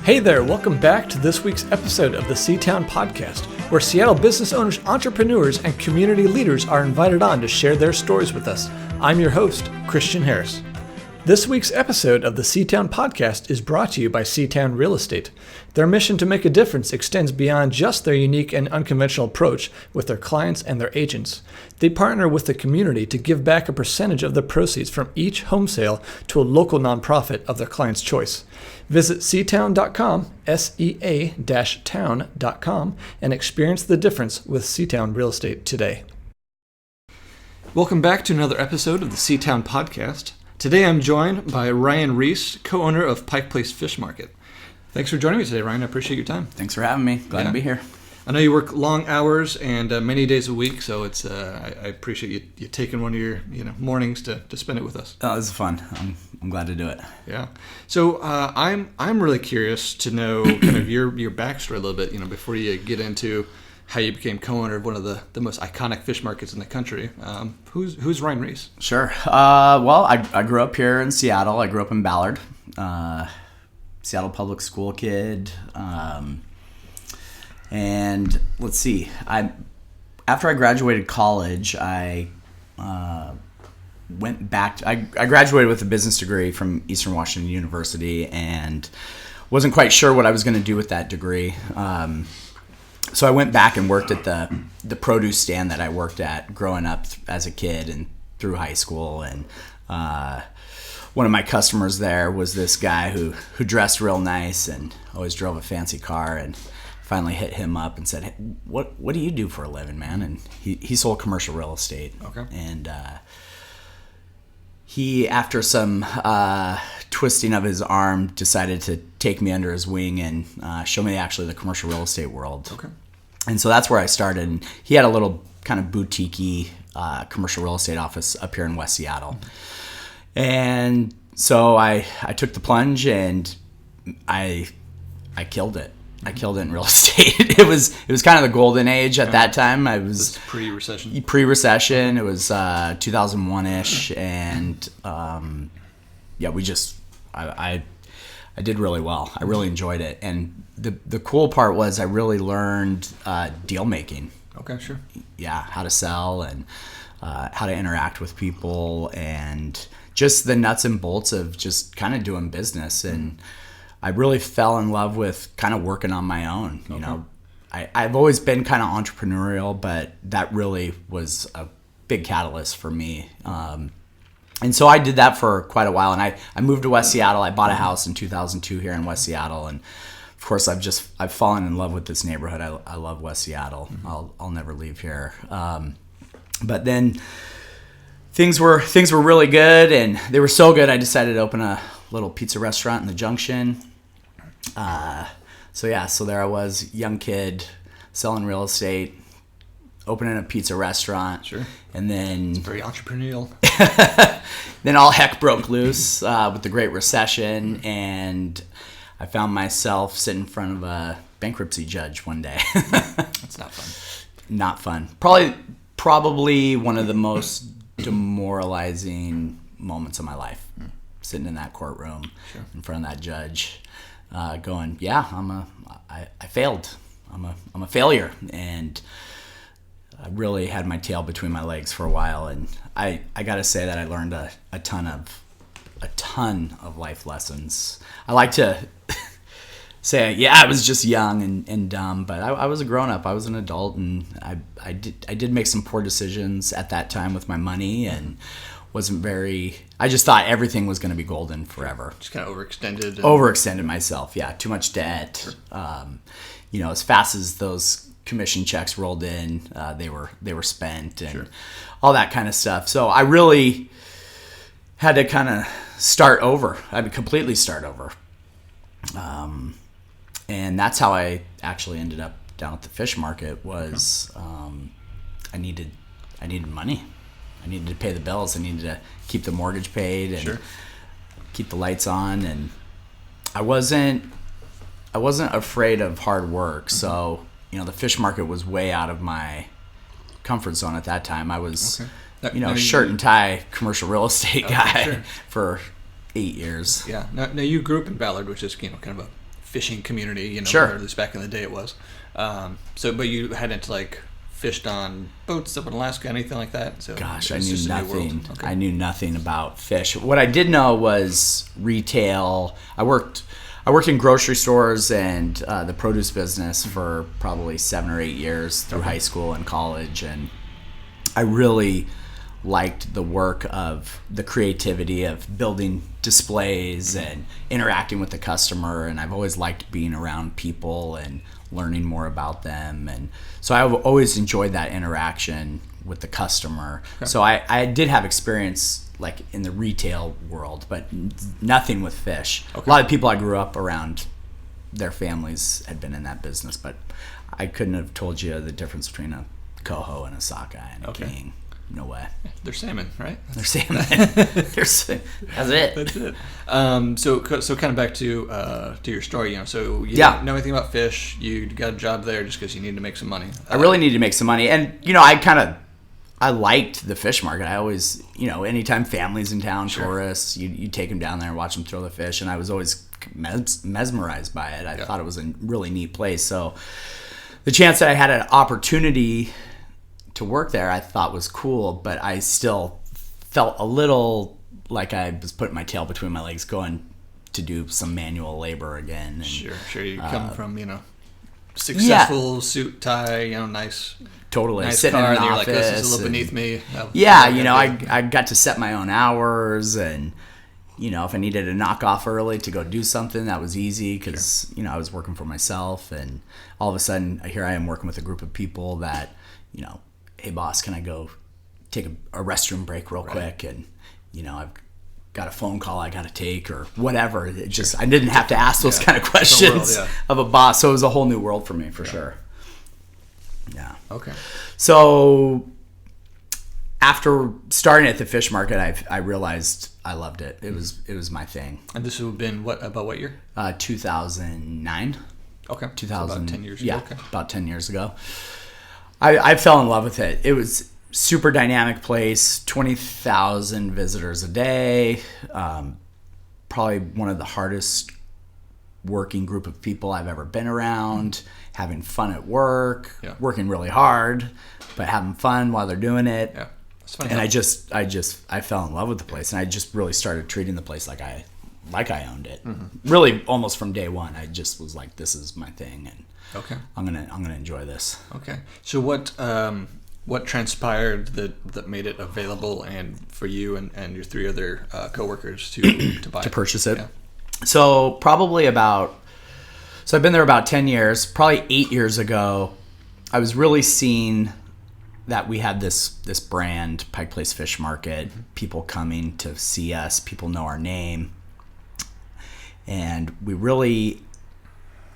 Hey there, welcome back to this week's episode of the C-Town Podcast, where Seattle business owners, entrepreneurs, and community leaders are invited on to share their stories with us. I'm your host, Christian Harris. This week's episode of the C-Town Podcast is brought to you by C-Town Real Estate. Their mission to make a difference extends beyond just their unique and unconventional approach with their clients and their agents. They partner with the community to give back a percentage of the proceeds from each home sale to a local nonprofit of their client's choice. Visit ctown.com, sea-town.com, and experience the difference with C-Town Real Estate today. Welcome back to another episode of the C-Town Podcast. Today I'm joined by Ryan Reese, co-owner of Pike Place Fish Market. Thanks for joining me today, Ryan. I appreciate your time. Thanks for having me. Glad to be here. I know you work long hours and many days a week, so it's I appreciate you taking one of your mornings to spend it with us. Oh, this is fun. I'm glad to do it. Yeah. So I'm really curious to know kind of your backstory a little bit. Before you get into how you became co-owner of one of the most iconic fish markets in the country. Who's Ryan Reese? Sure. Well, I grew up here in Seattle. I grew up in Ballard. Seattle public school kid. And let's see. After I graduated college, I went back. I graduated with a business degree from Eastern Washington University and wasn't quite sure what I was going to do with that degree. So I went back and worked at the produce stand that I worked at growing up as a kid and through high school. And one of my customers there was this guy who dressed real nice and always drove a fancy car. And finally hit him up and said, hey, what do you do for a living, man? And he sold commercial real estate. Okay. And he, after some twisting of his arm, decided to take me under his wing and show me actually the commercial real estate world. Okay. And so that's where I started. And he had a little kind of boutique-y commercial real estate office up here in West Seattle. And so I took the plunge and I killed it. I killed it in real estate. It was kind of the golden age at that time. I was pre-recession. Pre-recession. It was 2001-ish, and I did really well. I really enjoyed it, and the cool part was I really learned deal making. Okay, sure. Yeah, how to sell and how to interact with people, and just the nuts and bolts of just kind of doing business. And I really fell in love with kind of working on my own. I've always been kind of entrepreneurial, but that really was a big catalyst for me. And so I did that for quite a while. And I moved to West Seattle. I bought a house in 2002 here in West Seattle. And of course, I've fallen in love with this neighborhood. I love West Seattle. Mm-hmm. I'll never leave here. But then things were really good, and they were so good I decided to open a little pizza restaurant in the Junction. So there I was, young kid, selling real estate, opening a pizza restaurant. Sure. And then it's very entrepreneurial. Then all heck broke loose with the Great Recession, and I found myself sitting in front of a bankruptcy judge one day. That's not fun. Not fun. Probably one of the most demoralizing moments of my life. Sitting in that courtroom in front of that judge, going, I failed. I'm a failure. And I really had my tail between my legs for a while. And I got to say that I learned a ton of life lessons. I like to say, I was just young and dumb, but I was a grown up. I was an adult, and I did make some poor decisions at that time with my money, and I just thought everything was going to be golden forever. Just kind of overextended. Overextended myself, yeah. Too much debt. Sure. As fast as those commission checks rolled in, they were spent, and all that kind of stuff. So I really had to kind of start over. I mean, completely start over. And that's how I actually ended up down at the fish market. Was I needed money. I needed to pay the bills. I needed to keep the mortgage paid and keep the lights on. And I wasn't afraid of hard work. So, the fish market was way out of my comfort zone at that time. I was, shirt and tie commercial real estate guy for 8 years. Yeah. Now you grew up in Ballard, which is, kind of a fishing community, Sure. or at least back in the day it was. But you hadn't like fished on boats up in Alaska, anything like that? So Gosh, I it's knew just a new world. nothing. Okay. I knew nothing about fish. What I did know was retail. I worked in grocery stores and the produce business for probably 7 or 8 years through high school and college, and I really liked the work of the creativity of building displays and interacting with the customer, and I've always liked being around people and learning more about them, and so I've always enjoyed that interaction with the customer. Okay. So I did have experience like in the retail world, but nothing with fish. Okay. A lot of people I grew up around, their families had been in that business, but I couldn't have told you the difference between a coho and a sockeye and a king. No way. They're salmon, right? They're salmon. That's it. That's it. So kind of back to your story. So you didn't know anything about fish. You got a job there just because you needed to make some money. I really needed to make some money, and I liked the fish market. I always, anytime families in town, sure, tourists, you take them down there and watch them throw the fish, and I was always mesmerized by it. I thought it was a really neat place. So the chance that I had an opportunity to work there, I thought was cool, but I still felt a little like I was putting my tail between my legs going to do some manual labor again. And, sure. You come from, successful suit, tie, nice. Totally. Nice sitting car, in an and office. You're like, this is a little beneath me. I got to set my own hours, and, if I needed to knock off early to go do something, that was easy because, I was working for myself, and all of a sudden here I am working with a group of people that, hey boss, can I go take a restroom break real quick? And, I've got a phone call I got to take or whatever. It just, I didn't have to ask those kind of questions of a boss. So it was a whole new world for me for sure. Yeah. Okay. So after starting at the fish market, I realized I loved it. It was my thing. And this would have been about what year? 2009. Okay. 2000. So about 10 years ago. Yeah, about 10 years ago. I fell in love with it. It was super dynamic place, 20,000 visitors a day, probably one of the hardest working group of people I've ever been around, having fun at work, working really hard, but having fun while they're doing it. Yeah. That's funny. And I fell in love with the place, and I just really started treating the place like I owned it. Mm-hmm. Really almost from day one. I just was like, this is my thing, and I'm gonna enjoy this. Okay. So what transpired that made it available and for you and your 3 other coworkers to buy to purchase it? Yeah. So I've been there about 10 years. Probably 8 years ago, I was really seeing that we had this brand, Pike Place Fish Market. Mm-hmm. People coming to see us. People know our name, and we really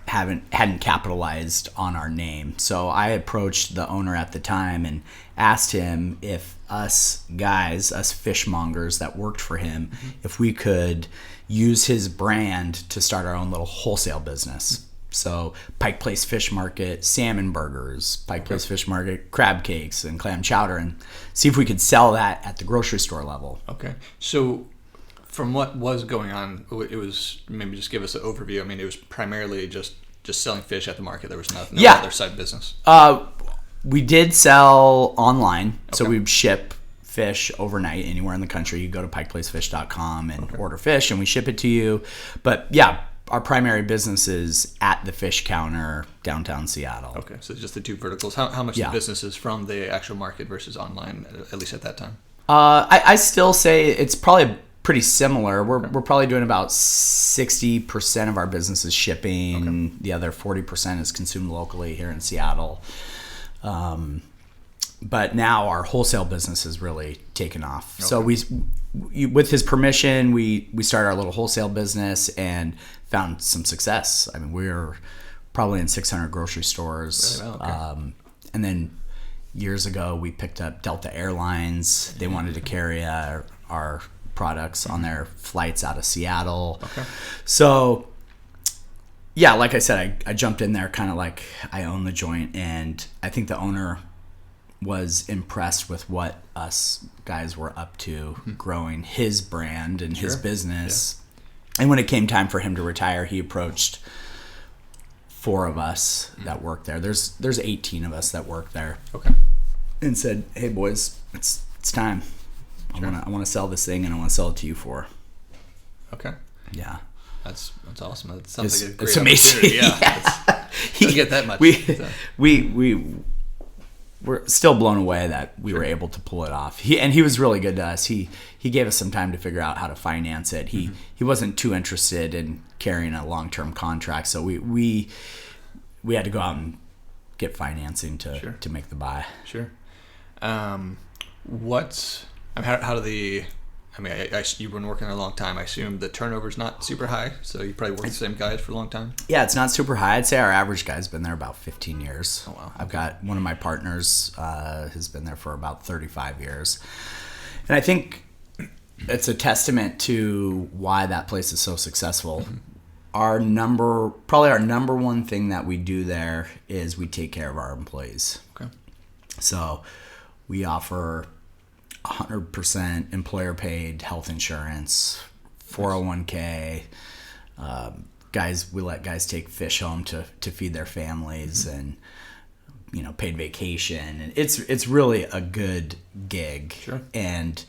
hadn't capitalized on our name. So I approached the owner at the time and asked him if us fishmongers that worked for him, if we could use his brand to start our own little wholesale business. So Pike Place Fish Market, salmon burgers, Pike Place Fish Market, crab cakes and clam chowder, and see if we could sell that at the grocery store level. Okay. So from what was going on, it was, maybe just give us an overview. I mean, it was primarily just selling fish at the market. There was no other side business. We did sell online, so we'd ship fish overnight anywhere in the country. You go to pikeplacefish.com and order fish, and we ship it to you. But yeah, our primary business is at the fish counter downtown Seattle. Okay, so just the 2 verticals. How much of the business is from the actual market versus online, at least at that time? I still say it's probably pretty similar. We're probably doing about 60% of our business is shipping. Okay. The other 40% is consumed locally here in Seattle. But now our wholesale business has really taken off. Okay. So with his permission, we started our little wholesale business and found some success. I mean, we're probably in 600 grocery stores. Really well, okay. And then years ago, we picked up Delta Airlines. They wanted to carry our products on their flights out of Seattle. Okay. So, yeah, like I said, I jumped in there kind of like I own the joint, and I think the owner was impressed with what us guys were up to, growing his brand and his business. Yeah. And when it came time for him to retire, he approached 4 of us that work there. There's 18 of us that work there. Okay. And said, "Hey boys, it's time. Sure. I want to sell this thing, and I want to sell it to you for." Okay. Yeah. That's awesome. That sounds like a great it's amazing. Yeah. Doesn't get that much. We're still blown away that we were able to pull it off. He was really good to us. He gave us some time to figure out how to finance it. He wasn't too interested in carrying a long-term contract, so we had to go out and get financing to make the buy. Sure. How do the? I mean, you've been working there a long time. I assume the turnover's not super high, so you probably work with the same guys for a long time. Yeah, it's not super high. I'd say our average guy's been there about 15 years. Oh, wow. I've got one of my partners has been there for about 35 years. And I think it's a testament to why that place is so successful. Mm-hmm. Our number one thing that we do there is we take care of our employees. Okay. So we offer 100% employer paid health insurance, 401k. We let guys take fish home to feed their families, and paid vacation, and it's really a good gig. Sure. And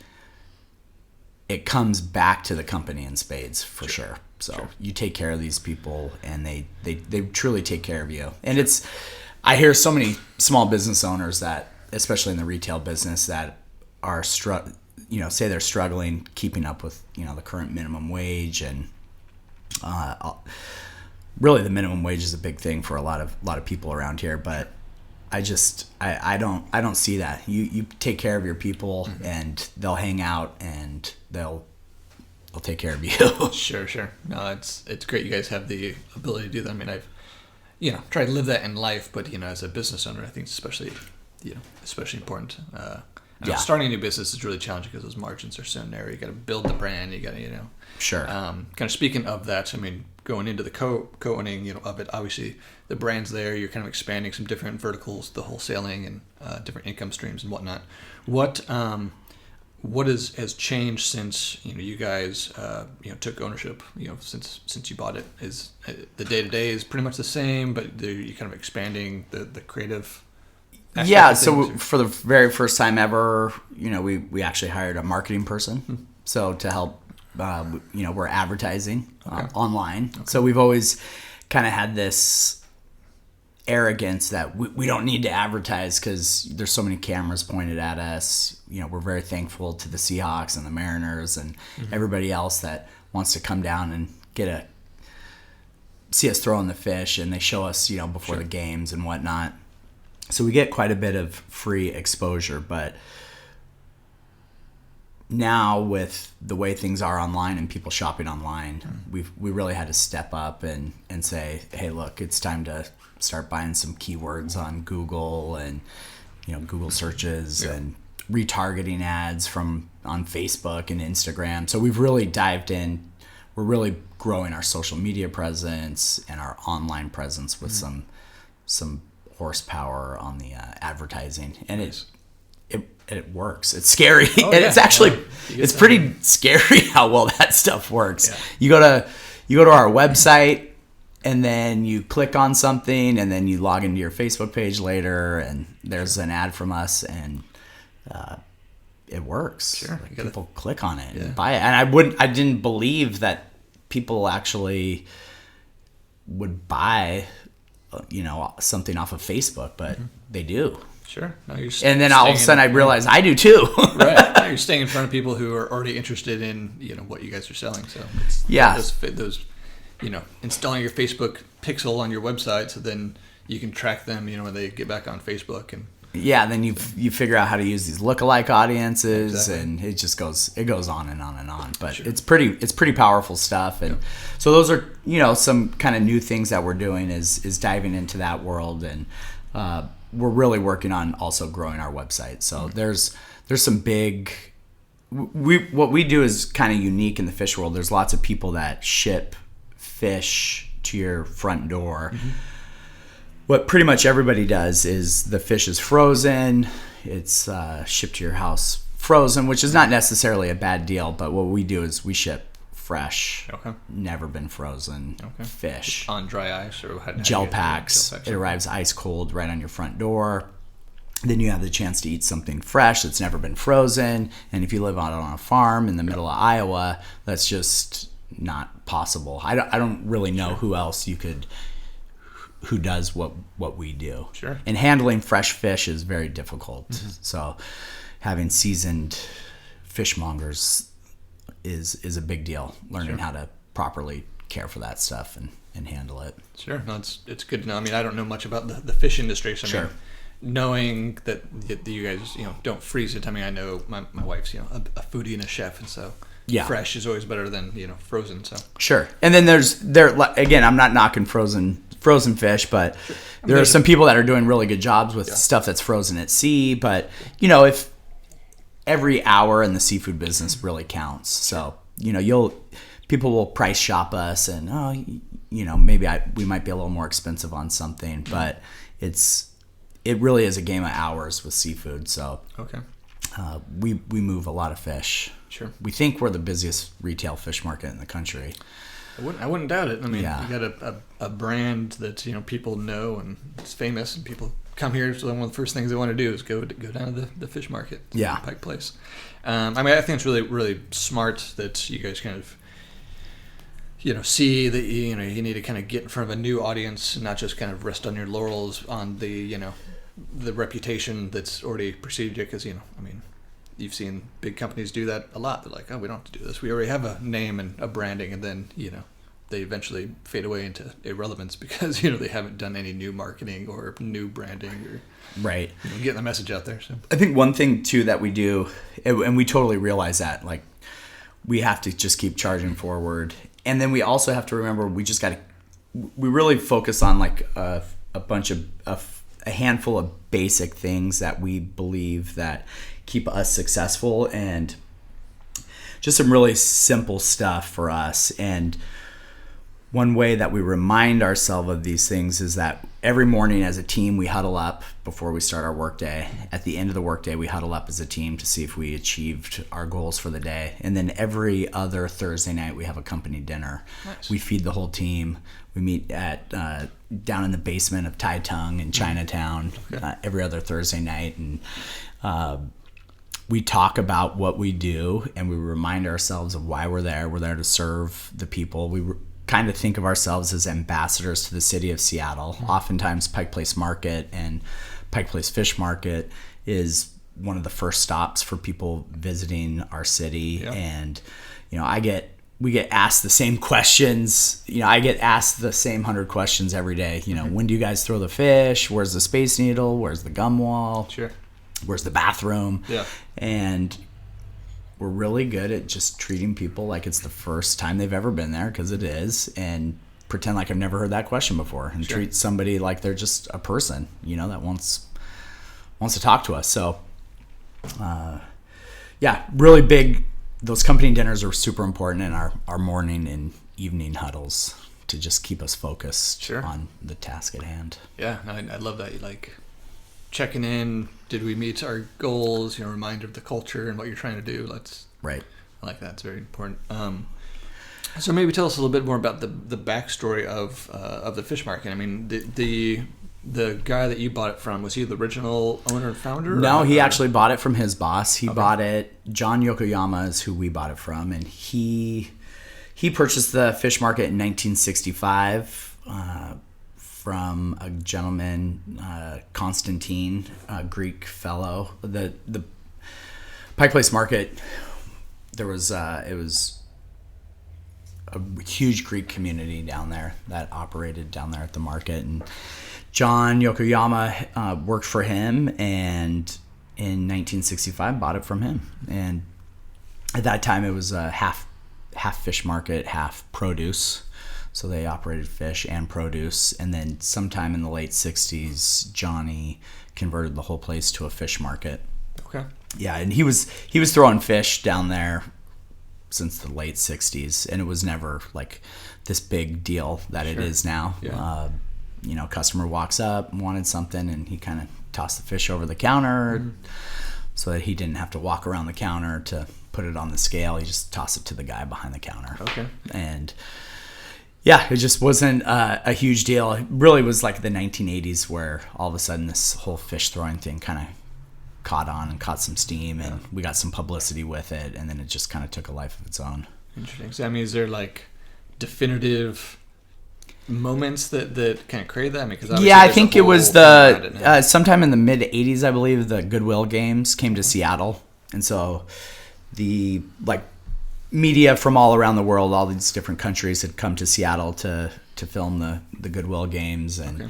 it comes back to the company in spades for sure. So you take care of these people, and they truly take care of you. And I hear so many small business owners that, especially in the retail business, that are say they're struggling keeping up with the current minimum wage, and really the minimum wage is a big thing for a lot of people around here. But I don't see that. You take care of your people, mm-hmm. and they'll hang out, and they'll take care of you. Sure. No, it's great. You guys have the ability to do that. I mean, I've tried to live that in life, but as a business owner, I think it's especially important. Starting a new business is really challenging because those margins are so narrow. You got to build the brand. You got to, Sure. Kind of speaking of that, I mean, going into the co-owning, of it, obviously the brand's there. You're kind of expanding some different verticals, the wholesaling and different income streams and whatnot. What has changed since you guys took ownership? Since you bought it, is the day-to-day is pretty much the same, but you're kind of expanding the creative. Yeah, so for the very first time ever, we actually hired a marketing person. Mm-hmm. So to help, we're advertising online. Okay. So we've always kind of had this arrogance that we don't need to advertise because there's so many cameras pointed at us. We're very thankful to the Seahawks and the Mariners and mm-hmm. everybody else that wants to come down and see us throwing the fish, and they show us, before the games and whatnot. So we get quite a bit of free exposure, but now with the way things are online and people shopping online, we really had to step up and say, hey, look, it's time to start buying some keywords on Google and Google searches and retargeting ads on Facebook and Instagram. So we've really dived in. We're really growing our social media presence and our online presence with some horsepower on the advertising, and it works. It's scary. Oh, and it's actually it's pretty scary how well that stuff works. You go to our website, and then you click on something, and then you log into your Facebook page later, and there's an ad from us, and it works. Sure. People click on it and buy it, and I didn't believe that people actually would buy something off of Facebook, but they do. Sure. No, and then all of a sudden I realized I do too. Right. Now you're staying in front of people who are already interested in, what you guys are selling. So those installing your Facebook pixel on your website, so then you can track them, when they get back on Facebook. And then you figure out how to use these lookalike audiences, and it just goes on and on and on. But it's pretty powerful stuff, and so those are some kind of new things that we're doing is diving into that world, and we're really working on also growing our website. So there's some big. What we do is kind of unique in the fish world. There's lots of people that ship fish to your front door. Mm-hmm. What pretty much everybody does is the fish is frozen, it's shipped to your house frozen, which is not necessarily a bad deal, but what we do is we ship fresh, never been frozen fish. On dry ice or gel packs. It arrives ice cold right on your front door. Then you have the chance to eat something fresh that's never been frozen. And if you live out on a farm in the middle of Iowa, that's just not possible. I don't really know who else who does what we do. Sure. And handling fresh fish is very difficult. So having seasoned fishmongers is a big deal. Learning how to properly care for that stuff and handle it. Sure. No, it's good to know. I mean, I don't know much about the fish industry, so I mean, knowing that you guys, don't freeze it. I mean, I know my wife's, a foodie and a chef, and so fresh is always better than, frozen. So sure. And then again, I'm not knocking frozen fish, but there are some people that are doing really good jobs with stuff that's frozen at sea. But if every hour in the seafood business really counts, so people will price shop us, and maybe we might be a little more expensive on something, but it really is a game of hours with seafood. So we move a lot of fish. Sure. We think we're the busiest retail fish market in the country. I wouldn't doubt it. I mean, you got a brand that people know and it's famous, and people come here. So one of the first things they want to do is go down to the fish market. Yeah. Pike Place. I mean, I think it's really, really smart that you guys kind of see that you need to kind of get in front of a new audience, and not just kind of rest on your laurels on the the reputation that's already preceded you. Because I mean, you've seen big companies do that a lot. They're like, oh, we don't have to do this. We already have a name and a branding, and then they eventually fade away into irrelevance because they haven't done any new marketing or new branding or getting the message out there. So I think one thing too that we do, and we totally realize that, like, we have to just keep charging forward, and then we also have to remember we really focus on like a bunch of a handful of basic things that we believe that keep us successful, and just some really simple stuff for us. And one way that we remind ourselves of these things is that every morning as a team, we huddle up before we start our workday. At the end of the workday, we huddle up as a team to see if we achieved our goals for the day. And then every other Thursday night, we have a company dinner. Nice. We feed the whole team. We meet at down in the basement of Tai Tung in Chinatown every other Thursday night, and we talk about what we do, and we remind ourselves of why we're there. We're there to serve the people. We kind of think of ourselves as ambassadors to the city of Seattle. Oftentimes Pike Place Market and Pike Place Fish Market is one of the first stops for people visiting our city. And we get asked the same questions. I get asked the same 100 questions every day. When do you guys throw the fish? Where's the Space Needle? Where's the gum wall? Sure. Where's the bathroom? Yeah. And we're really good at just treating people like it's the first time they've ever been there, because it is, and pretend like I've never heard that question before, and treat somebody like they're just a person, that wants to talk to us. So, really big. Those company dinners are super important in our morning and evening huddles to just keep us focused on the task at hand. Yeah, I love that. You like checking in. Did we meet our goals? Reminder of the culture and what you're trying to do. I like that. It's very important. So maybe tell us a little bit more about the backstory of the fish market. I mean, the guy that you bought it from, was he the original owner and founder? No, he actually bought it from his boss. He bought it. John Yokoyama is who we bought it from, and he purchased the fish market in 1965. From a gentleman, Constantine, a Greek fellow. The Pike Place Market, it was a huge Greek community down there that operated down there at the market, and John Yokoyama worked for him, and in 1965 bought it from him. And at that time, it was a half fish market, half produce. So they operated fish and produce, and then sometime in the late 60s, Johnny converted the whole place to a fish market. Okay. Yeah, and he was throwing fish down there since the late 60s, and it was never like this big deal that it is now. Yeah. Customer walks up, wanted something, and he kind of tossed the fish over the counter so that he didn't have to walk around the counter to put it on the scale. You just toss it to the guy behind the counter. Okay. And yeah, it just wasn't a huge deal. It really was like the 1980s where all of a sudden this whole fish throwing thing kind of caught on and caught some steam, and we got some publicity with it, and then it just kind of took a life of its own. Interesting. So, I mean, is there like definitive moments that kind of created that? I mean, yeah, I think it was the sometime in the mid 80s, I believe, the Goodwill games came to Seattle, and so the like media from all around the world, all these different countries had come to Seattle to film the Goodwill games, and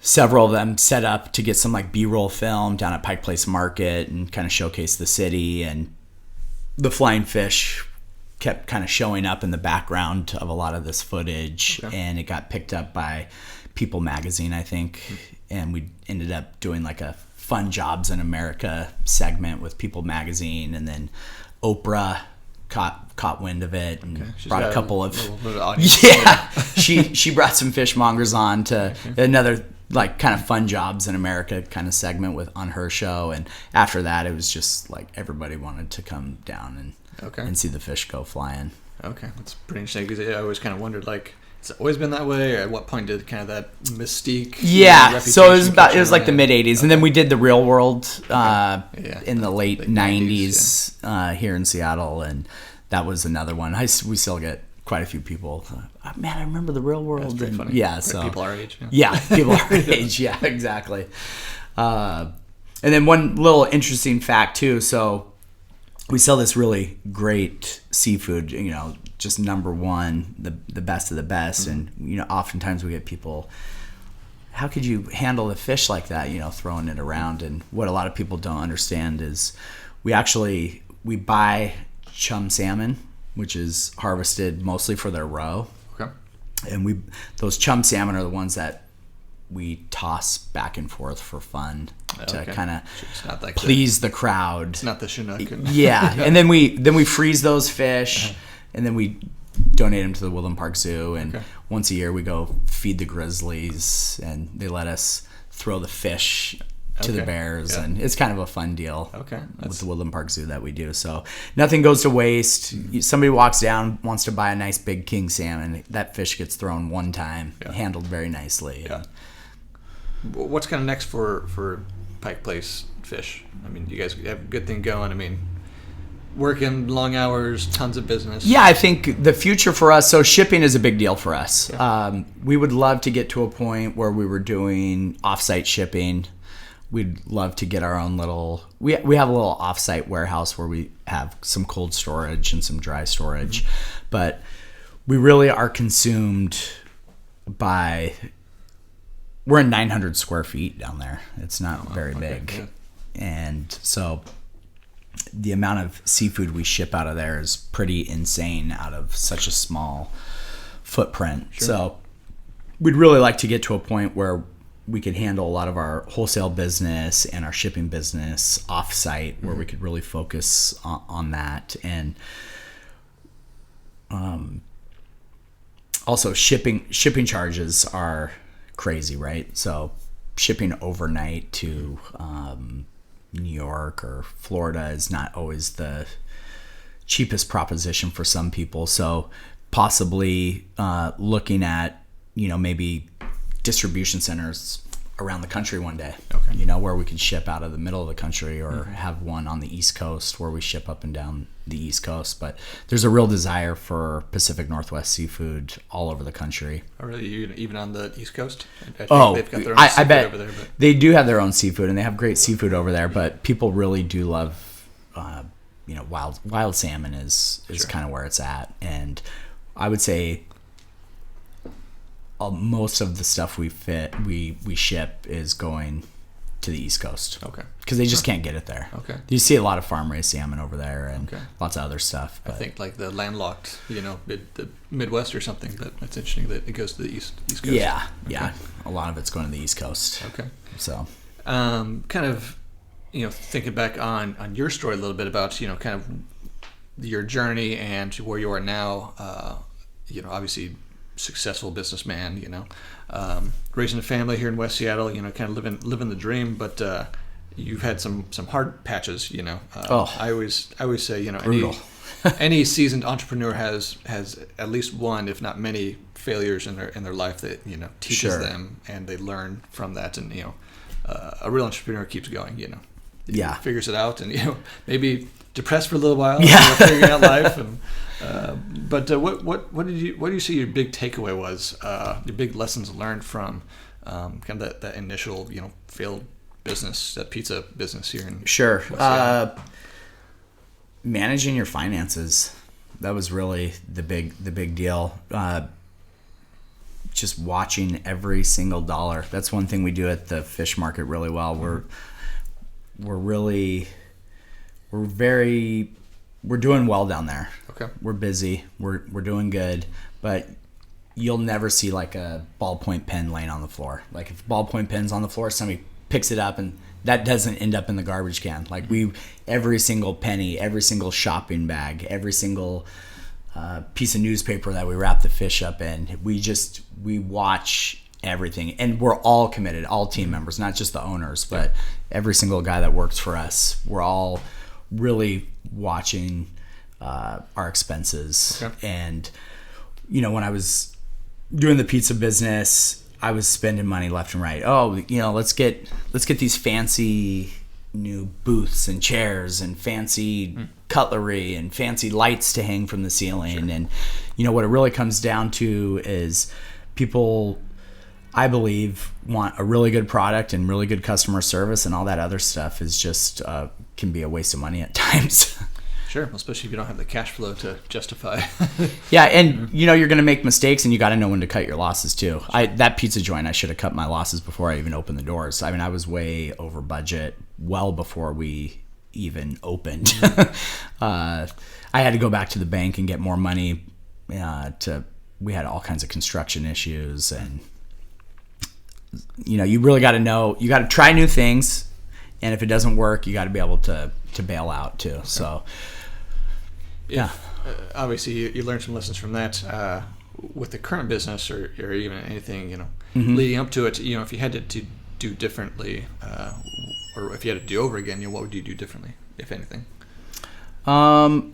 several of them set up to get some like B-roll film down at Pike Place Market and kind of showcase the city, and the flying fish kept kind of showing up in the background of a lot of this footage, and it got picked up by People magazine, I think, and we ended up doing like a Fun Jobs in America segment with People magazine, and then Oprah caught wind of it and brought a couple of she brought some fishmongers on to another like kind of Fun Jobs in America kind of segment on her show, and after that it was just like everybody wanted to come down and see the fish go flying. Okay, that's pretty interesting, because I always kind of wondered, like, has it always been that way, or at what point did kind of that mystique? Yeah, so it was like the mid 80s, and then we did the Real World in the late 90s here in Seattle, and that was another one. We still get quite a few people. Man, I remember the Real World. That's pretty funny. Yeah, so people our age. Yeah, people our age. Yeah, exactly. And then one little interesting fact too. So we sell this really great seafood, just number one, the best of the best. And, oftentimes we get people, how could you handle the fish like that, throwing it around? And what a lot of people don't understand is we buy chum salmon, which is harvested mostly for their roe. Okay. And those chum salmon are the ones that we toss back and forth for fun to kind of like please the crowd. It's not the Chinook. Yeah, and then we freeze those fish, and then we donate them to the Woodland Park Zoo. And once a year we go feed the grizzlies, and they let us throw the fish to the bears, and it's kind of a fun deal with the Woodland Park Zoo that we do. So nothing goes to waste. Somebody walks down, wants to buy a nice big king salmon, that fish gets thrown one time, handled very nicely. Yeah. What's kind of next for Pike Place Fish? I mean, you guys have a good thing going. I mean, working long hours, tons of business. Yeah, I think the future for us, so shipping is a big deal for us. Yeah. We would love to get to a point where we were doing off-site shipping. We'd love to get our own little, we have a little off-site warehouse where we have some cold storage and some dry storage, but we really are consumed by, we're in 900 square feet down there. It's not very big. Yeah. And so the amount of seafood we ship out of there is pretty insane out of such a small footprint. Sure. So we'd really like to get to a point where we could handle a lot of our wholesale business and our shipping business off-site, where we could really focus on that. And also shipping charges are crazy, right? So shipping overnight to New York or Florida is not always the cheapest proposition for some people. So possibly looking at, maybe distribution centers around the country one day, where we could ship out of the middle of the country, or have one on the East Coast where we ship up and down the East Coast. But there's a real desire for Pacific Northwest seafood all over the country. Oh, really? Even on the East Coast? They've got their own seafood bet over there, but they do have their own seafood, and they have great seafood over there. But people really do love, wild salmon is kind of where it's at. And I would say most of the stuff we ship is going to the East Coast. Okay. Because they just can't get it there. Okay. You see a lot of farm raised salmon over there, and lots of other stuff. But I think like the landlocked, the Midwest or something. But it's interesting that it goes to the East Coast. Yeah. A lot of it's going to the East Coast. Okay. So, kind of, thinking back on your story a little bit about kind of your journey and where you are now. Obviously, successful businessman, raising a family here in West Seattle, kind of living the dream. But you've had some hard patches, you know. Oh. I always say, you know, Brutal. any seasoned entrepreneur has at least one, if not many, failures in their life that, you know, teaches Sure. them, and they learn from that. And, you know, a real entrepreneur keeps going, you know. He Yeah. figures it out, and, you know, maybe depressed for a little while, Yeah. you know, figuring out life. And but what do you see your big takeaway was, your big lessons learned from kind of that initial, you know, failed business, that pizza business here in Sure. West Seattle? Managing your finances, that was really the big deal. Just watching every single dollar. That's one thing we do at the fish market really well. We're doing well down there. Okay. We're busy. We're doing good, but you'll never see like a ballpoint pen laying on the floor. Like if a ballpoint pen's on the floor, somebody picks it up and that doesn't end up in the garbage can. Like every single penny, every single shopping bag, every single piece of newspaper that we wrap the fish up in, we watch everything, and we're all committed, all team members, not just the owners, but every single guy that works for us. We're all really watching our expenses. Okay. And you know, when I was doing the pizza business, I was spending money left and right. Oh, you know, let's get these fancy new booths and chairs and fancy cutlery and fancy lights to hang from the ceiling. And you know what it really comes down to is people, I believe, want a really good product and really good customer service, and all that other stuff is just can be a waste of money at times. Sure, especially if you don't have the cash flow to justify. Yeah, and you know, you're going to make mistakes, and you got to know when to cut your losses too. That pizza joint, I should have cut my losses before I even opened the doors. I mean, I was way over budget well before we even opened. I had to go back to the bank and get more money. We had all kinds of construction issues, and you know, you really got to know. You got to try new things, and if it doesn't work, you got to be able to bail out too. Okay. So. Yeah. Obviously, you learned some lessons from that. With the current business, or even anything, you know, leading up to it, you know, if you had to do differently, or if you had to do over again, you know, what would you do differently, if anything? Well,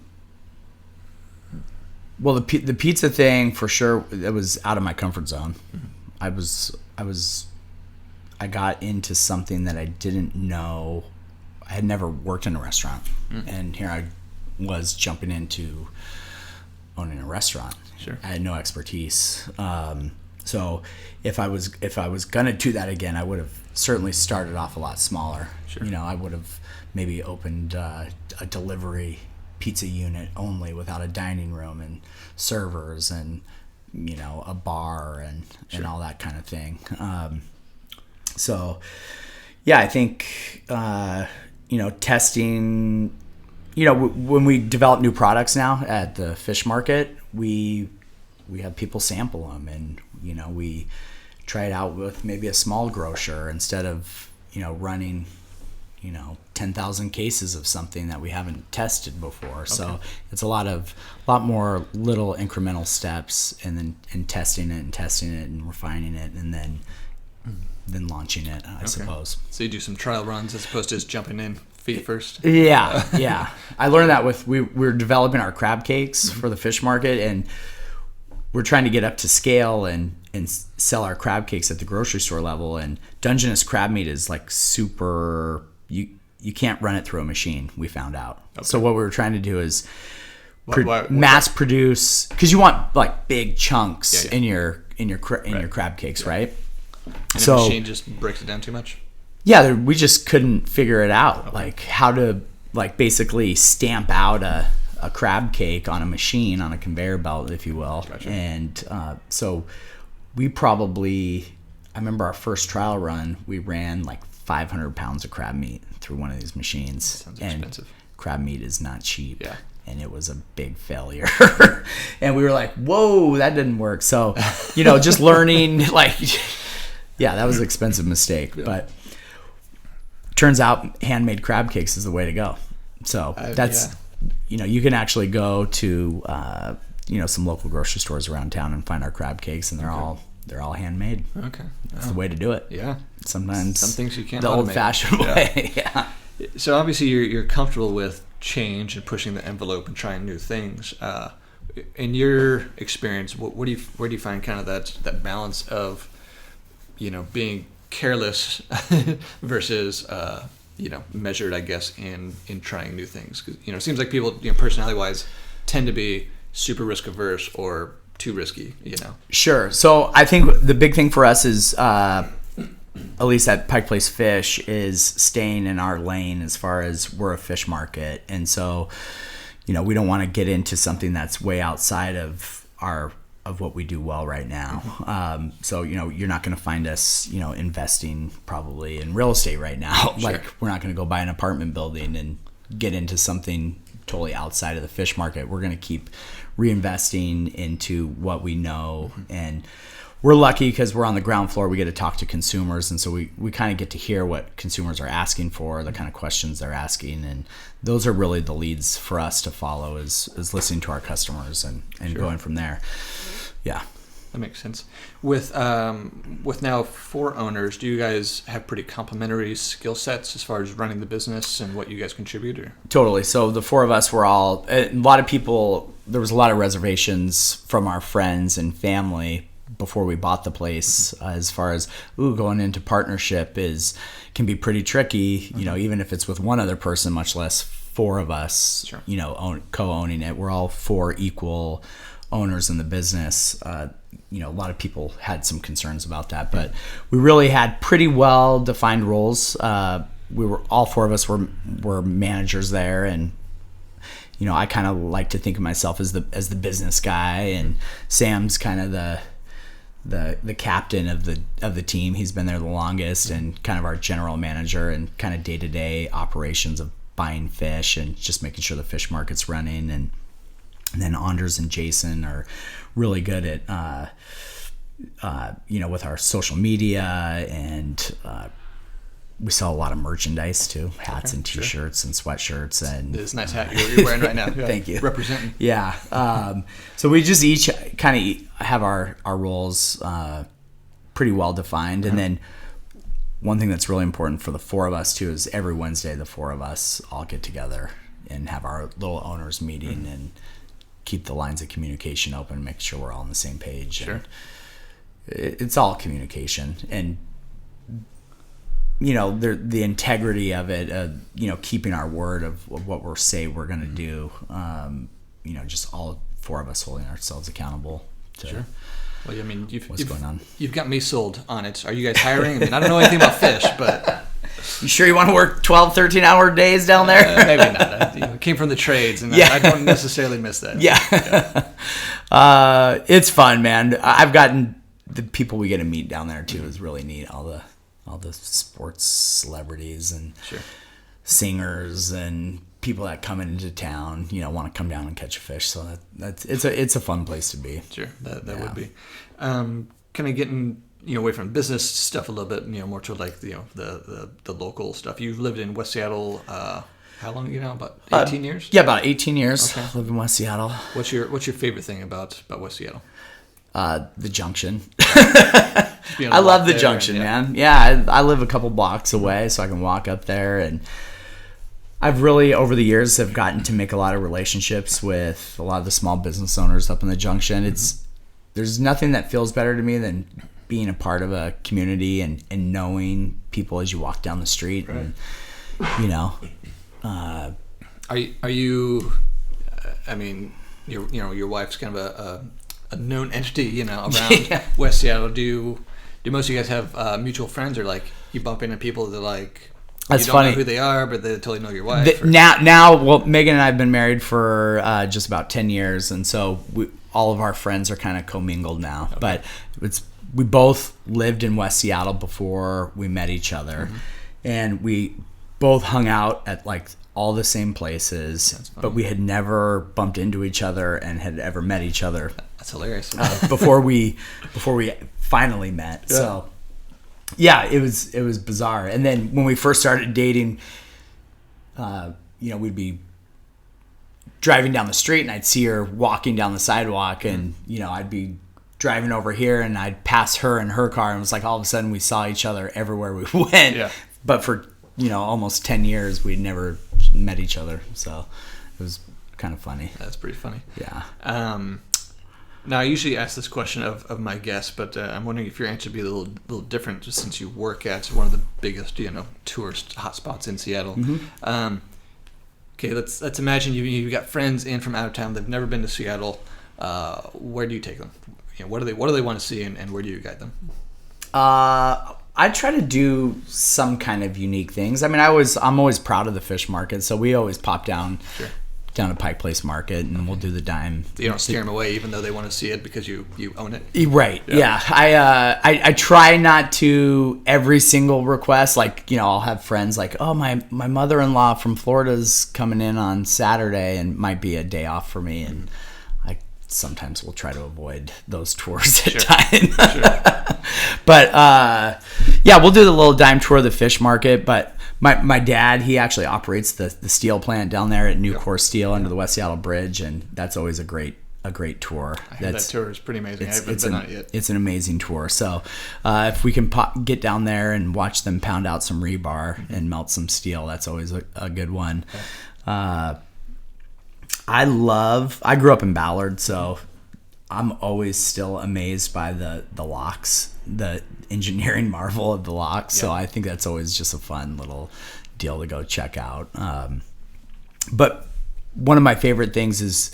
the pizza thing for sure, it was out of my comfort zone. I got into something that I didn't know. I had never worked in a restaurant, and here I was jumping into owning a restaurant. Sure. I had no expertise. So if I was gonna do that again, I would have certainly started off a lot smaller. Sure. You know, I would have maybe opened a delivery pizza unit only, without a dining room and servers and, you know, a bar and all that kind of thing. So yeah, I think you know, testing. You know, when we develop new products now at the fish market, we have people sample them, and you know, we try it out with maybe a small grocer instead of, you know, running, you know, 10,000 cases of something that we haven't tested before. Okay. So it's a lot more little incremental steps, and testing it and refining it, and then launching it, I suppose. So you do some trial runs as opposed to just jumping in feet first. Yeah. I learned that we're developing our crab cakes for the fish market, and we're trying to get up to scale and sell our crab cakes at the grocery store level. And Dungeness crab meat is like super. You can't run it through a machine, we found out. Okay. So what we were trying to do is mass produce, because you want like big chunks in your crab cakes, right? And the machine just breaks it down too much? Yeah, we just couldn't figure it out, like how to like basically stamp out a crab cake on a machine, on a conveyor belt, if you will. Gotcha. And so we I remember our first trial run, we ran like 500 pounds of crab meat through one of these machines. Sounds expensive. Crab meat is not cheap. Yeah. And it was a big failure. And we were like, whoa, that didn't work. So, you know, just learning, like, yeah, that was an expensive mistake. Yeah. But turns out handmade crab cakes is the way to go. So that's, you know, you can actually go to, you know, some local grocery stores around town and find our crab cakes, and they're all they're all handmade. Okay. That's the way to do it. Yeah. Sometimes some things you can't the automate. old-fashioned way. Yeah. So obviously you're comfortable with change and pushing the envelope and trying new things. In your experience, where do you find kind of that balance of, being careless versus measured, I guess, in trying new things? Because it seems like people, personality-wise, tend to be super risk averse or too risky. Sure. So I think the big thing for us is, at least at Pike Place Fish, is staying in our lane as far as we're a fish market, and so we don't want to get into something that's way outside of what we do well right now. So you're not going to find us investing probably in real estate right now. Sure. Like, we're not going to go buy an apartment building and get into something totally outside of the fish market. We're going to keep reinvesting into what we know, and we're lucky because we're on the ground floor. We get to talk to consumers, and so we kind of get to hear what consumers are asking for, the kind of questions they're asking, and those are really the leads for us to follow, is listening to our customers and Sure. going from there. Yeah. That makes sense. With now 4 owners, do you guys have pretty complementary skill sets as far as running the business and what you guys contribute? Or? Totally. So the 4 of us were all, a lot of people, there was a lot of reservations from our friends and family before we bought the place, as far as going into partnership can be pretty tricky, even if it's with one other person, much less 4 of us. Sure. Co-owning it. We're all 4 equal owners in the business. A lot of people had some concerns about that, but we really had pretty well defined roles. We were, all 4 of us were managers there, and I kind of like to think of myself as the business guy, and Sam's kind of the captain of the team. He's been there the longest, and kind of our general manager and kind of day-to-day operations of buying fish and just making sure the fish market's running. And then Anders and Jason are really good at with our social media, and we sell a lot of merchandise too, hats and t-shirts and sweatshirts. And this nice hat you're wearing right now. Yeah. Thank you. Representing. Yeah. So we just each kind of have our roles pretty well defined. And then one thing that's really important for the 4 of us too is every Wednesday the 4 of us all get together and have our little owners meeting and keep the lines of communication open, make sure we're all on the same page. Sure. And it's all communication, and the integrity of it, keeping our word of what we're we're going to do. Just all 4 of us holding ourselves accountable to Sure. Well, I mean, what's going on. You've got me sold on it. Are you guys hiring? I mean, I don't know anything about fish, but you sure you want to work 12, 13-hour days down there? Maybe not. I came from the trades, and I don't necessarily miss that. Yeah. It's fun, man. I've gotten the people we get to meet down there too is really neat. All the sports celebrities and Sure. singers and people that come into town, want to come down and catch a fish. So it's a fun place to be. Sure, that would be. Kind of getting away from business stuff a little bit, more to like the local stuff. You've lived in West Seattle. How long now? About 18 years? Yeah, about 18 years. Okay. I live in West Seattle. What's your favorite thing about West Seattle? The Junction. I love the Junction, man. Yeah, I live a couple blocks away, so I can walk up there, and I've really, over the years, have gotten to make a lot of relationships with a lot of the small business owners up in the Junction. There's nothing that feels better to me than being a part of a community and knowing people as you walk down the street. Right. And, Are you? I mean, your wife's kind of a known entity, around Yeah. West Seattle. Do most of you guys have mutual friends, or like you bump into people that like? That's you don't funny. know who they are, but they totally know your wife. Now, Megan and I have been married for just about 10 years, and so all of our friends are kind of commingled now. Okay. But we both lived in West Seattle before we met each other, and we both hung out at like all the same places, but we had never bumped into each other and had ever met each other. That's hilarious. Before we finally met. Yeah. So. Yeah, it was bizarre. And then when we first started dating, we'd be driving down the street and I'd see her walking down the sidewalk, and I'd be driving over here, and I'd pass her in her car, and it was like all of a sudden we saw each other everywhere we went. Yeah. But for almost 10 years, we'd never met each other, so it was kind of funny. That's pretty funny. Yeah. Now, I usually ask this question of my guests, but I'm wondering if your answer would be a little different, just since you work at one of the biggest, tourist hotspots in Seattle. Mm-hmm. Okay, let's imagine you got friends in from out of town. They've never been to Seattle. Where do you take them? What do they want to see, and where do you guide them? I try to do some kind of unique things. I mean, I'm always proud of the fish market, so we always pop down. Sure. Down to Pike Place Market, and we'll do the dime. So you don't steer them away, even though they want to see it because you own it. Right. Yeah. I try not to every single request. Like, I'll have friends like, oh, my mother-in-law from Florida's coming in on Saturday, and might be a day off for me, and I sometimes will try to avoid those tours at times. Sure. But we'll do the little dime tour of the fish market, but. My dad, he actually operates the steel plant down there at Nucor Steel under the West Seattle Bridge, and that's always a great tour. I heard that tour is pretty amazing. I haven't been on it yet. It's an amazing tour. So if we can get down there and watch them pound out some rebar and melt some steel, that's always a good one. Okay. I grew up in Ballard, so I'm always still amazed by the locks, the engineering marvel of the locks. Yeah. So I think that's always just a fun little deal to go check out. But one of my favorite things is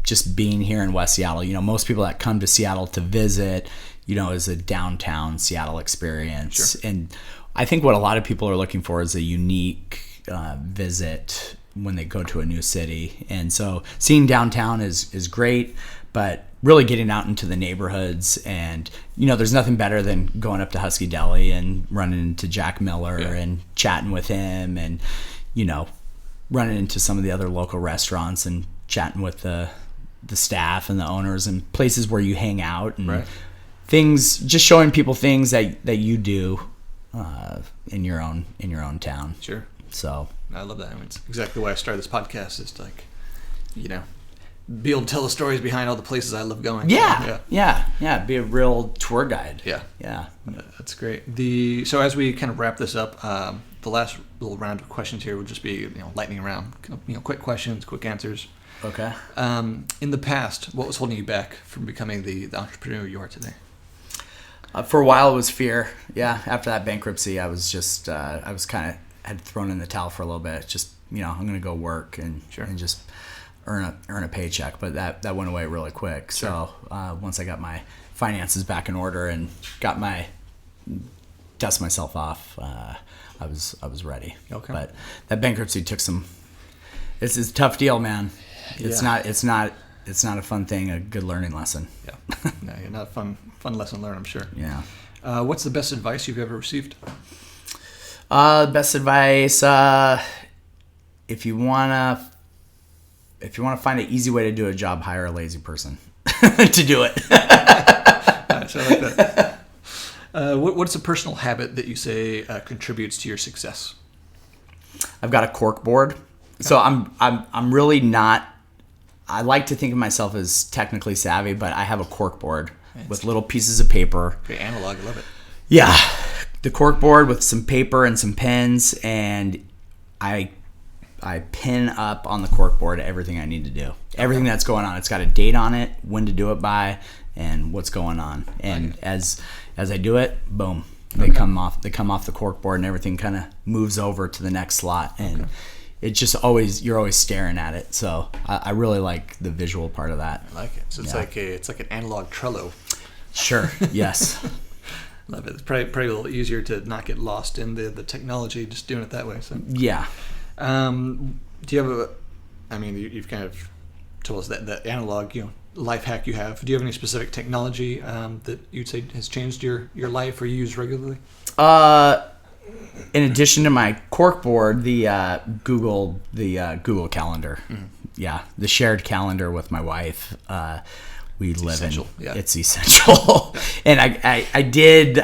just being here in West Seattle. Most people that come to Seattle to visit, is a downtown Seattle experience. Sure. And I think what a lot of people are looking for is a unique visit when they go to a new city. And so seeing downtown is great, but really getting out into the neighborhoods, and there's nothing better than going up to Husky Deli and running into Jack Miller and chatting with him, and running into some of the other local restaurants and chatting with the staff and the owners, and places where you hang out, and things, just showing people things that you do in your own town. Sure. So I love that. I mean, it's exactly why I started this podcast. Is like, be able to tell the stories behind all the places I love going. Yeah. Be a real tour guide. Yeah. That's great. So as we kind of wrap this up, the last little round of questions here would just be lightning round. Quick questions, quick answers. Okay. In the past, what was holding you back from becoming the entrepreneur you are today? For a while, it was fear. Yeah. After that bankruptcy, I was just had thrown in the towel for a little bit. Just I'm going to go work and just earn a paycheck, but that went away really quick. Sure. So once I got my finances back in order and dust myself off, I was ready. Okay. But that bankruptcy took some. It's a tough deal, man. It's not a fun thing. A good learning lesson. Yeah. No, not a fun lesson learned, I'm sure. Yeah. What's the best advice you've ever received? Best advice. If you wanna find an easy way to do a job, hire a lazy person to do it. Nice, I like that. What's a personal habit that you say contributes to your success? I've got a cork board. Okay. So I'm really not. I like to think of myself as technically savvy, but I have a cork board with little pieces of paper. Very analog. I love it. Yeah, the cork board with some paper and some pens, and I pin up on the cork board everything I need to do. Everything that's going on. It's got a date on it, when to do it by, and what's going on. And as I do it, boom, they come off the cork board, and everything kind of moves over to the next slot. And it's just you're always staring at it. So I really like the visual part of that. I like it. So it's like an analog Trello. Sure. Yes. Love it. It's probably a little easier to not get lost in the technology just doing it that way. So yeah. Do you have you've kind of told us that analog, life hack you have. Do you have any specific technology that you'd say has changed your life or you use regularly? In addition to my cork board, the Google Calendar. Mm-hmm. Yeah, the shared calendar with my wife. It's essential. It's essential. And I did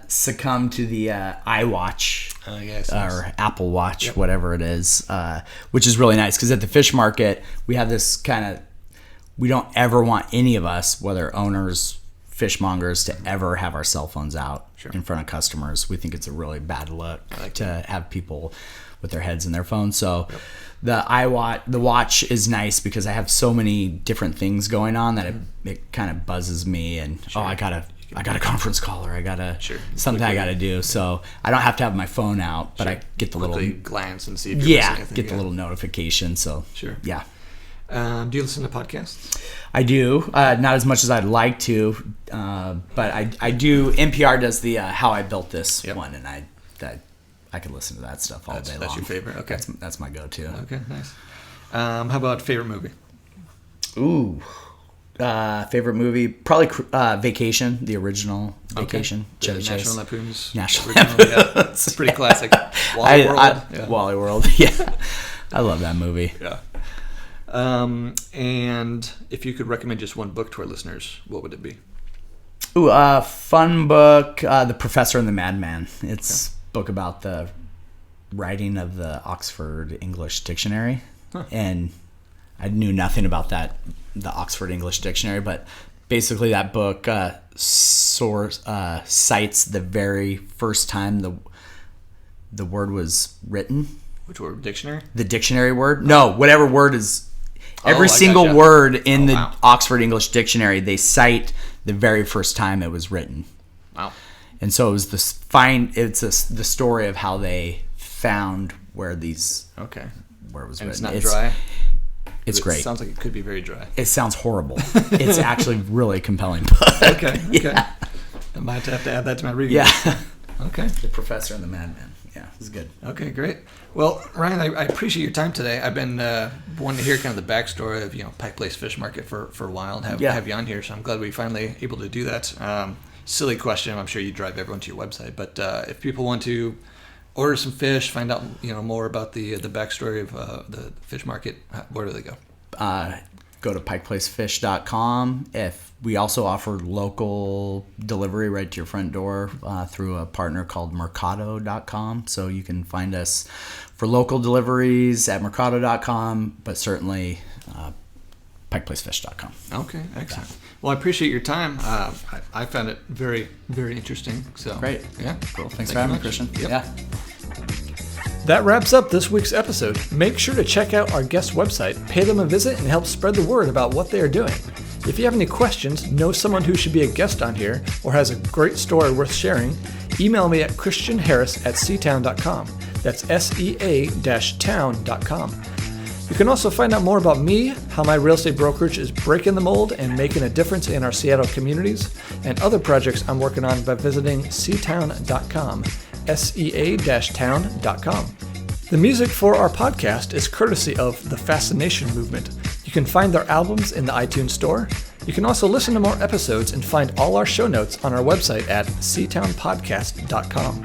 succumb to the iWatch or Apple Watch, whatever it is, which is really nice because at the fish market we have this kind of, we don't ever want any of us, whether owners, fishmongers to ever have our cell phones out in front of customers. We think it's a really bad look to have people with their heads in their phones. So the watch is nice because I have so many different things going on that it kind of buzzes me, and I got a conference call, or I got something I got to do. So I don't have to have my phone out, but I get the little glance and see if you're missing anything. Get the little notification. So yeah. Do you listen to podcasts? I do, not as much as I'd like to, but I do. NPR does the How I Built This one, and I could listen to that stuff all day long. That's your favorite? Okay. That's my go-to. Okay, nice. How about favorite movie? Ooh. Favorite movie? Probably Vacation, the original Vacation. Okay. National Lampoon's National Lampoon. Yeah. It's a pretty classic. Wally World. Wally World, yeah. I love that movie. Yeah. And if you could recommend just one book to our listeners, what would it be? Ooh, fun book, The Professor and the Madman. It's a book about the writing of the Oxford English Dictionary. And I knew nothing about the Oxford English Dictionary, but basically that book cites the very first time the word was written. Which word? Dictionary? The dictionary word? No, whatever word is... Every single word in the Oxford English Dictionary, they cite the very first time it was written. Wow. And so it was the story of how they found where it was and written. It's not dry? It's great. It sounds like it could be very dry. It sounds horrible. It's actually really compelling book. Okay. I might have to add that to my review. Yeah. Okay. The Professor and the Madman. Yeah, it's good. Okay, great. Well, Ryan, I appreciate your time today. I've been wanting to hear kind of the backstory of Pike Place Fish Market for a while and have you on here. So I'm glad we finally able to do that. Silly question. I'm sure you drive everyone to your website, but if people want to order some fish, find out more about the backstory of the fish market, where do they go? Go to pikeplacefish.com. If we also offer local delivery right to your front door through a partner called mercado.com. So you can find us for local deliveries at mercado.com, but certainly pikeplacefish.com. Okay, excellent. Well, I appreciate your time. I found it very, very interesting. So great. Yeah. Cool. Thanks for having me, Christian. Yep. Yeah. That wraps up this week's episode. Make sure to check out our guest website, pay them a visit, and help spread the word about what they are doing. If you have any questions, know someone who should be a guest on here, or has a great story worth sharing, email me at christianharris@seatown.com. That's sea-town.com. You can also find out more about me, how my real estate brokerage is breaking the mold and making a difference in our Seattle communities, and other projects I'm working on by visiting seatown.com, sea-town.com. The music for our podcast is courtesy of The Fascination Movement. You can find their albums in the iTunes Store. You can also listen to more episodes and find all our show notes on our website at seatownpodcast.com.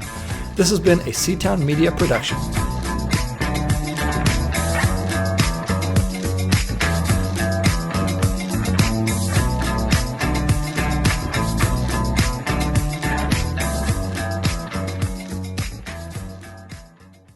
This has been a Seatown Media production.